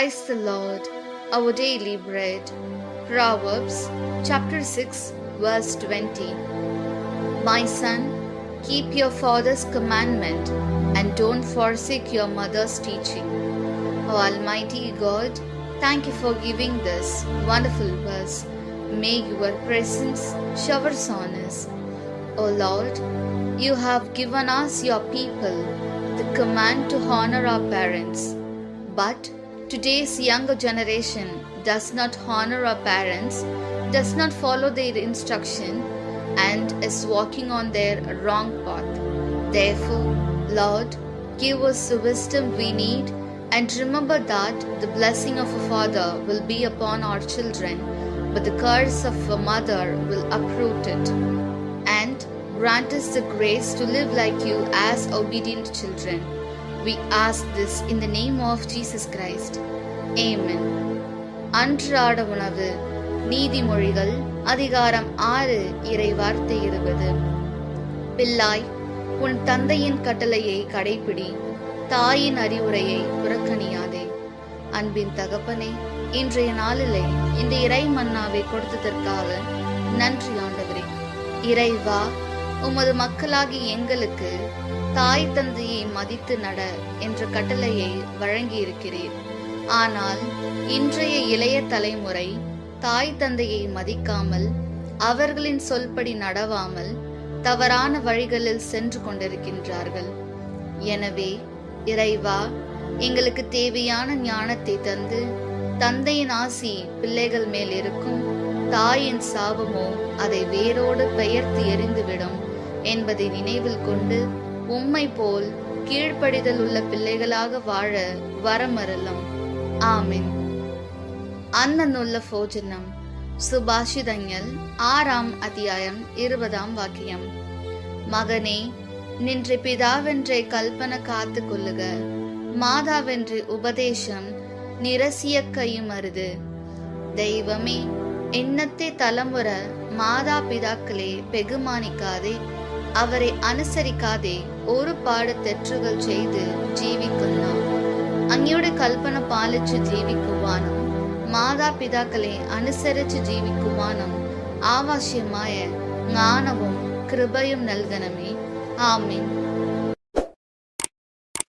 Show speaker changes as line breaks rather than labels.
Christ the Lord, our daily bread. Proverbs chapter 6 verse 20. My son, keep your father's commandment and don't forsake your mother's teaching. O Almighty God, thank you for giving this wonderful verse. May your presence showers on us. O Lord, you have given us, your people, the command to honor our parents. But today's younger generation does not honor our parents, does not follow their instruction, and is walking on their wrong path. Therefore, Lord, give us the wisdom we need, and remember that the blessing of a father will be upon our children, but the curse of a mother will uproot it. And grant us the grace to live like you as obedient children. We ask this in the name of Jesus Christ. Amen. அன்றாட உணவு. நீதிமொழிகள் அதிகாரம் 6 இறை வார்த்தை 20. பிள்ளாய், உன் தந்தையின் கட்டளையை கடைப்பிடி, தாயின் அறிவுரையை புறக்கணியாதே. அன்பின் தகப்பனே, இன்றைய நாளிலே இந்த இறை மன்னாவை கொடுத்ததற்காக நன்றி ஆண்டவரே. இறைவா, உமது மக்களாகி எங்களுக்கு தாய் தந்தையை மதித்து நட என்ற கட்டளையை வழங்கியிருக்கிறீர். ஆனால் இன்றைய இளைய தலைமுறை தாய் தந்தையை மதிக்காமல், அவர்களின் சொல்படி நடவாமல் தவறான வழிகளில் சென்று கொண்டிருக்கின்றார்கள். எனவே இறைவா, எங்களுக்கு தேவையான ஞானத்தை தந்து, தந்தையின் ஆசி பிள்ளைகள் மேல் இருக்கும், தாயின் சாபமோ அதை வேரோடு பெயர்த்து எறிந்துவிடும் என்பதை நினைவில் கொண்டு உம்மை போல் கீழ்ப்படிதல் உள்ள பிள்ளைகளாக வாழ வரமருளும். ஆமென். അന്നുള്ള ഭോജനം. സുഭാഷിതങ്ങൾ 6 അധ്യായം 20 വാക്യം. മകനെ, നിന്റെ പിതാവെன்ற കൽപ്പന കാത്തുകൊള്ളുക, മാതാവെன்ற ഉപദേശം നിരസിയക്കയുമരുത്. ദൈവമേ, ഇന്നത്തെ തലമുറ മാതാപിതാക്കളെ ബഹുമാനിക്കാതെ, അവരെ അനുസരിക്കാതെ ഒരുപാട് തെറ്റുകൾ ചെയ്ത് ജീവിക്കുന്നു. അങ്ങയുടെ കൽപ്പന പാലിച്ചു ജീവിക്കുവാനും മാതാപിതാക്കളെ അനുസരിച്ച് ജീവിക്കുവാനും ആവശ്യമായ ജ്ഞാനവും കൃപയും നൽകണമേ. ആമേൻ.